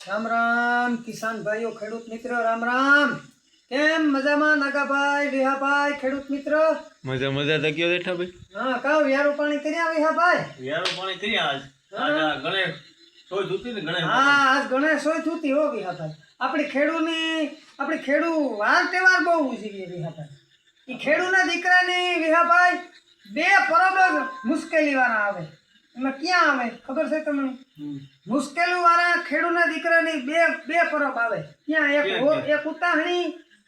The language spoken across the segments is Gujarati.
રામ રામ કિસાન ભાઈઓ ખેડૂત મિત્રો રામ રામ કેમ મજામાં નાગાભાઈ વિહાભાઈ ખેડૂત મિત્રો મજા મજા તક્યો બેઠા ભાઈ હા કાવ વ્યારો પાણી કર્યા વિહાભાઈ વ્યારો પાણી કર્યા આજ ગણેશ સોય ધૂતી ને ગણેશ હા આજ ગણેશ સોય ધૂતી હો વિહાભાઈ આપણી ખેડૂ વાર તહેવાર બહુ ઉજવીએ વિહાભાઈ એ ખેડૂના દીકરાની વિહાભાઈ બે પરબ મુશ્કેલી વાળા આવે એમાં ક્યાં આવે ખબર છે તમને મુશ્કેલી વાળા ખેડૂના દીકરાની બે પરબ આવે ક્યાં એક ઉતાહણી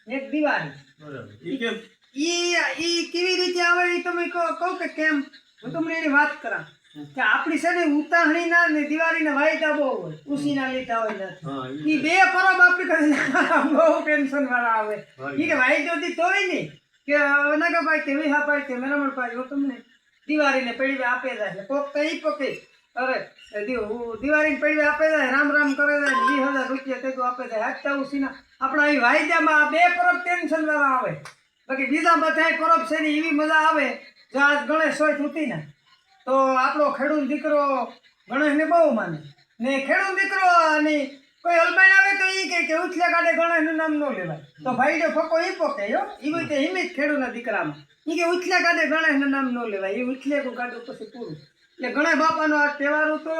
એક દિવાળી ઈ કેવી રીતે આવે ઈ તમે કહો કે કેમ હું તમને એની વાત કરા કે આપણી છે ને ઉતાહણી ના ને દિવાળી ના વાયદા બહુ હોય ઉસી ના લીધા હોય નથી ઈ બે પરબ આપણી બહુ ટેન્શન વાળા આવે ઈ કે વાયદો દી તોય નહીં કે નાગાભાઈ કે વિહાભાઈ કે મેરામણભાઈ હું તમને દિવાળીને પડી આપે જાય કોક તો ઈ પકે અરે દિવાળીને પડી આપે જાય રામ રામ કરે જાય 20,000 રૂપિયા તેગો આપે જાય હાથતા ઉસીના આપણા અહીં વાયદામાં બે પરબ ટેન્શન વાળા આવે બાકી બીજા બધા પરબ છે ને એવી મજા આવે જો આજ ગણેશ હોય થૂતી ને તો આપણો ખેડૂત દીકરો ગણેશને બહુ માને ને ખેડૂત દીકરો અને કોઈ હલબાઈ આવે તો ઈ કે ઉછલે કાઢે ગણેશનું નામ ન લેવાય તો ભાઈ જો ફકો ઈ પોકે હો ઈ હોય તે હિમિત ખેડૂતના દીકરામાં ઈ કે ઉછલે કાઢે ગણેશનું નામ ન લેવાય ઈ ઉછલે કો કાઢો પછી પૂરું એટલે ગણેશ બાપાનો આ તહેવાર હતો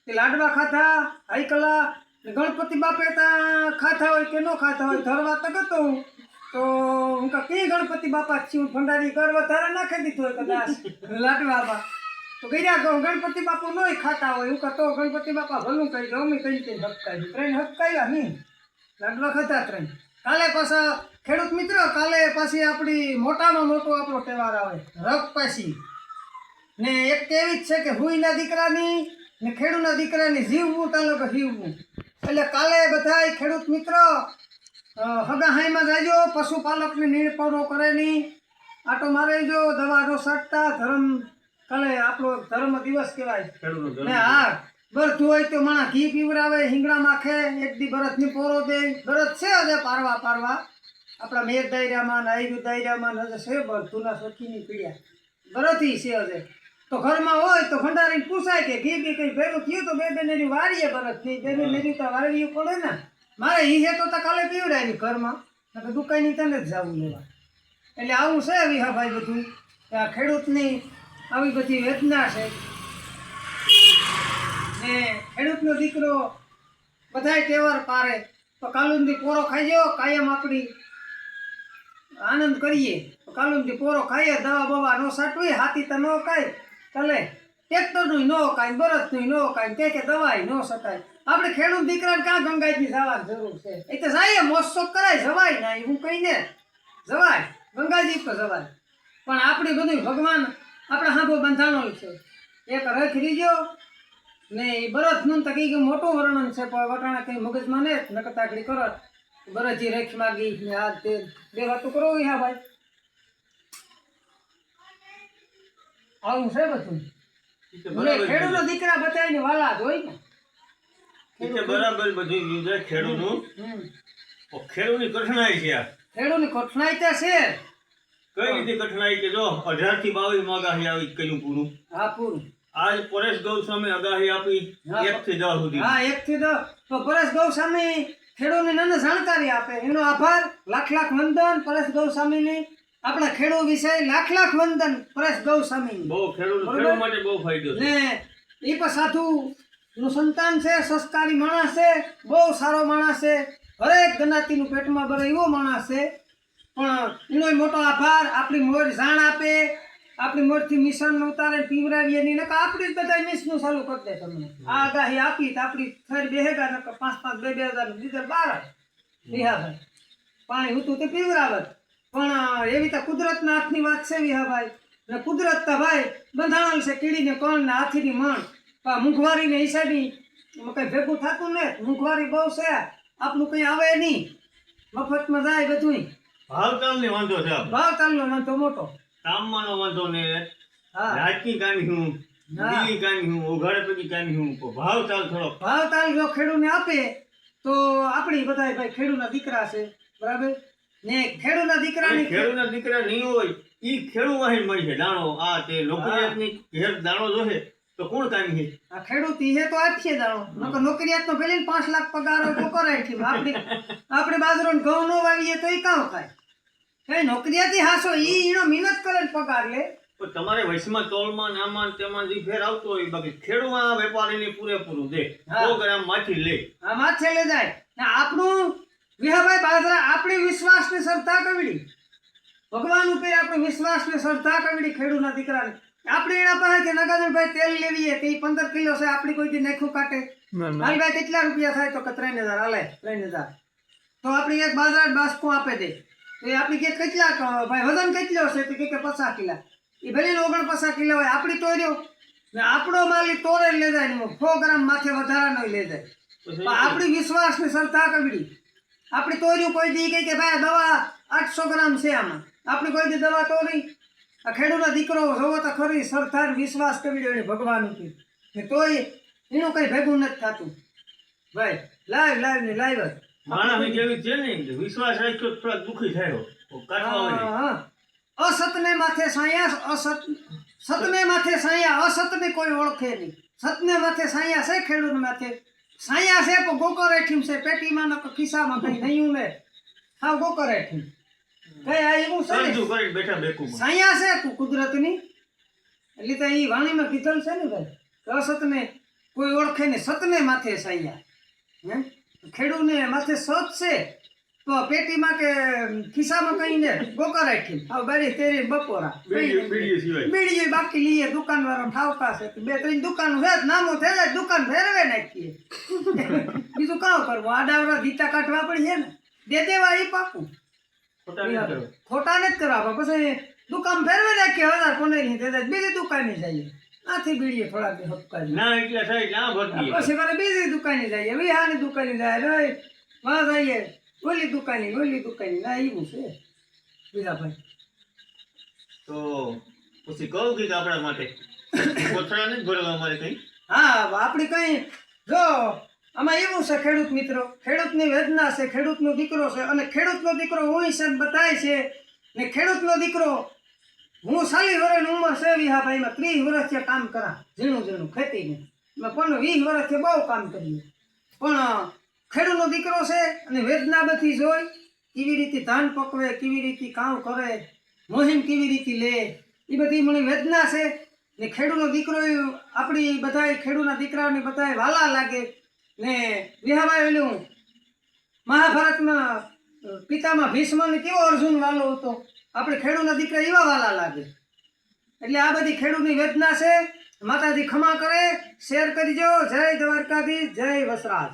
કે લાડવા ખાતા હાઈકલા ગણપતિ બાપે તા ખાતા હોય કે ન ખાતા હોય ધરવા તો ગતો હું તો હું કા કઈ ગણપતિ બાપા છું ભંડારી કરવા તારે નાખી દીધું હોય કદાચ લાડવામાં તો ગયા ગણપતિ બાપુ નોય ખાતા હોય હું તો ગણપતિ બાપા ભલું કહી દઉં અમે કઈ રીતે હપકાવી ત્રણ હપકાવ્યા નહીં લાડવા ખાતા ત્રણ કાલે પાછા ખેડૂત મિત્રો કાલે પાછી આપણી મોટામાં મોટો આપણો તહેવાર આવે રક પાછી ને એક એવી જ છે કે હુઈના દીકરાની ને ખેડૂતના દીકરાની જીવવું તાલુકો જીવવું એટલે કાલે બધાય ખેડૂત મિત્રો હગાહાઈમાં જાજો પશુપાલકની નીણપણો કરે નહીં આટો મારે જો દવા નો સટતા ધર્મ કાલે આપણો ધર્મ દિવસ કહેવાય ને હા બરતું હોય તો માણા ઘી પીવડાવે હિંગડા માખે એક દી બરતની પોરો દે બરત છે હજે પારવા આપણા મેઘ દાયરામાં ને આયુ દાયરામાં હજે છે બરતુના સખીની પીડ્યા બરતી છે હજે તો ઘરમાં હોય તો ભંડારીને પૂછાય કે ઘી બી કંઈ ભેગું થયું તો બે બેનેરી વારીએ બરતની બે બેનેરી તો વારવી પડે ને મારે ઈ હે તો કાલે પીવડાવી ઘરમાં તો દુકાનની તને જ જવું લેવા એટલે આવું છે વિહાભાઈ બધું આ ખેડૂતની આવી બધી વેદના છે ને ખેડૂતનો દીકરો બધાય તહેવાર પારે તો કાલુંદી પોરો ખાઈ જાઓ કાયમ આપણી આનંદ કરીએ તો કાલુંદી પોરો ખાઈએ દવા બવા ન સાટવી હાથી તો ન કાંઈ ચાલે ટ્રેક્ટરનું ન કાંઈ બરતનું ન કાંઈ કે દવાય ન સટાય આપણે ખેડૂત દીકરાને ક્યાં ગંગાજી જવાની જરૂર છે એ તો જાય મોજશોખ કરાય જવાય ના હું કહીને જવાય ગંગાજી પર જવાય પણ આપણી બધું ભગવાન આપણા હાથો બંધાણો છે એક રખ રીજો ને એ બરતનું તો કંઈક મોટું વર્ણન છે પણ વટાણા કંઈ મગજમાં ને નકતાકડી કરો બરતજી રેખ માગી ને આ તે બે વાતો કરો હા ભાઈ આવું છે બધું ખેડૂતનો દીકરા બતાવીને વાલા જ હોય ને બરાબર બધું ખેડૂતનું ખેડૂતની કઠણાઈ છે ખેડૂતની કઠણાઈ તો છે કઈ રીતે કઠણાઈ કે જો 18 થી 22 માં આગાહી આવી કયું પૂરું હા પૂરું આજ પરેશ ગૌસ્વામી આગાહી આપી 1 થી 10 સુધી હા 1 થી 10 તો પરેશ ગૌસ્વામી ખેડૂતને નાની જાણકારી આપે એનો આભાર લાખ લાખ વંદન પરેશ ગૌસ્વામીની આપણા ખેડૂત વિશે લાખ લાખ વંદન પરેશ ગૌસ્વામી બહુ ખેડૂત માટે બહુ ફાયદો છે ને એ પણ સાધુ નું સંતાન છે સંસ્કારી માણસ છે બહુ સારો માણસ છે હરેક જ્ઞાતિનું પેટમાં ભરે એવો માણસ છે પણ એનો મોટો આભાર આપણી મોર જાણ આપે આપણી મોરથી મિશન ઉતારે પીવરાવીએ નહીં નકર આપણી જ બધા મિશનું ચાલુ કરી દે તમને આ આગાહી આપી તો આપણી ફરી બેહેગા નકર 5,000 2,000 ડીઝલ બહાર વિહાભાઈ પાણી હતું તે પીવરાવત પણ એવી તો કુદરતના હાથની વાત છે વિહાભાઈ ને કુદરત તો ભાઈ બંધાણેલ છે કીડીને કોણ ને હાથીની મણ મોંઘવારીને હિસાબી કંઈ ભેગું થતું ને મોંઘવારી બહુ છે આપણું કંઈ આવે નહીં મફતમાં જાય બધું ભાવતાલની વાંધો છે ભાવતાલનો વાંધો મોટો તામમાંનો વાંધો ને રાજકી કામી હું બીજી કામી હું ઉઘાડે પછી કામી હું ભાવતાલ જો ખેડૂતને આપે તો આપણી બધાય ભાઈ ખેડૂતના દીકરા છે બરાબર ને ખેડૂતના દીકરા નહીં હોય ઈ ખેડૂત વાહી મળી છે દાણો આ તે લોકની ઘેર દાણો જોશે તો કોણ કામી છે? આ ખેડૂત ઈ હે તો આપશે દાણો નકર નોકરિયાત નો પેલી 5 લાખ પગાર હોય તો કરાય છે આપણે બાજરો ને ઘઉં નો વાવીએ તો ઈ કામ થાય કઈ નોકરિયાતી હાસો ઈ ઈનો મહેનત કરે ને પગાર લે પણ તમારે વૈશ્વમાં તોલમાં નામાં તેમાં જે ફેર આવતો હોય બાકી ખેડૂતમાં વેપારીને પૂરેપૂરું દે હા. 100 ગ્રામ માંથી લે. આ માથે લે જાય ને આપણું વિહાભાઈ બાજરા આપણી વિશ્વાસ ને શ્રદ્ધા કવડી ભગવાન ઉપર આપણે વિશ્વાસ ને શ્રદ્ધા કવડી ખેડૂતના દીકરાને આપણે એના પાસે નગાજનભાઈ તેલ લેવીએ તે 15 કિલો છે આપણી કોઈ દી નાખું કાટે હાલ ભાઈ કેટલા રૂપિયા થાય તો કે 3000 હાલે 3000 તો આપણી એક બાजार બાસ્કો આપે દે એ આપણી કે કેટલા ભાઈ વજન કેટલો છે તો કે 50 કિલા એ ભલે 49 કિલો હોય આપણી તોર્યો ને આપણો માલ ઈ તોરે લઈ જાય ને 100 ગ્રામ માથે વધારાનો લઈ જાય પણ આપણી વિશ્વાસ ને શ્રદ્ધા કવડી આપણી તોર્યું કોઈ દી કહે કે ભાઈ દવા 800 ગ્રામ છે આમાં આપણી કોઈ દી દવા તોરી આ ખેડૂતનો દીકરો જોવો તો ખરી શ્રદ્ધા વિશ્વાસ કવડ્યો એને ભગવાન ઉપર ને તોય એનું કઈ ભેગું નથી થતું ભાઈ લાઈવ ને લાઈવ જ માણસ જેવી છે ને વિશ્વાસ રાખ્યો તો થોડા દુખી થયો કાઢવા વળી. હા. અસતને માથે સાયા સતને માથે સાયા અસતને કોઈ ઓળખે નહીં સતને માથે સાયા છે ખેડૂત માથે સાયા છે પણ ગોકો રેઠીમ છે પેટીમાં નકર ખિસ્સામાં કઈ નહીં ને હા ગોકો રેઠીમ કઈ આ એવું છે ને? સરજુ કરી બેઠા બેકુમાં. સાયા છે તું કુદરતની એટલે તો ઈ વાણીમાં કીધેલ છે ને ભાઈ કે અસતને કોઈ ઓળખે ને સતને માથે સાયા હે ખેડૂને માથે સત છે તો પેટીમાં કે ખિસ્સામાં કઈ ને ગોકા રાખી હવે બારી તેરી બપોરા બીડીઓ સિવાય. બીડી બાકી લઈએ દુકાન વાળા ઠાવકા છે 2-3 દુકાન છે નામો થઈ જાય દુકાન ફેરવે નાખીએ બીજું કામ કરવું આડાવડા દીતા કાઢવા પડીએ ને દે દેવા એ પાકું ખોટા નહીં કરો. ખોટા નથી કરવા પછી દુકાન ફેરવે નાખીએ 1000-15 દે બીજી દુકાને જઈએ આથી બીડીએ થોડા દી હપકાઈ ના એટલા થાય ત્યાં ભરતી પછી મારે બીજી દુકાને જઈએ વિહાની દુકાને જાય રે વાહ જઈએ ઓલી દુકાને ના એવું છે બીજા ભાઈ તો પછી કહું કે આપણા માટે કોથળા નથી ભરવા અમારે કઈ. હા આપણી કઈ જો આમાં એવું છે ખેડૂત મિત્રો ખેડૂતની વેદના છે ખેડૂતનો દીકરો છે અને ખેડૂતનો દીકરો હું છે બતાય છે ને ખેડૂતનો દીકરો હું 40 વર્ષની ઉંમર છે વિહા ભાઈમાં 30 વર્ષથી કામ કરા ઝીણું ખેતીને મેં પણ 20 વર્ષથી બહુ કામ કર્યું પણ ખેડૂતનો દીકરો છે અને વેદના બધી જોઈ કેવી રીતે ધાન પકવે કેવી રીતે કામ કરે મોહિમ કેવી રીતે લે એ બધી મને વેદના છે ને ખેડૂતનો દીકરો આપણી બધાય ખેડૂતના દીકરાઓને બધાય વાલા લાગે ને વિહાભાઈ એનું મહાભારતમાં પિતામાં ભીષ્મને કેવો અર્જુન વાલો હતો આપણે ખેડૂતના દીકરા એવા વાલા લાગે એટલે આ બધી ખેડૂતની વેદના છે માતાજી ખમા કરે શેર કરજો જય દ્વારકાધીશ જય વસરાજ.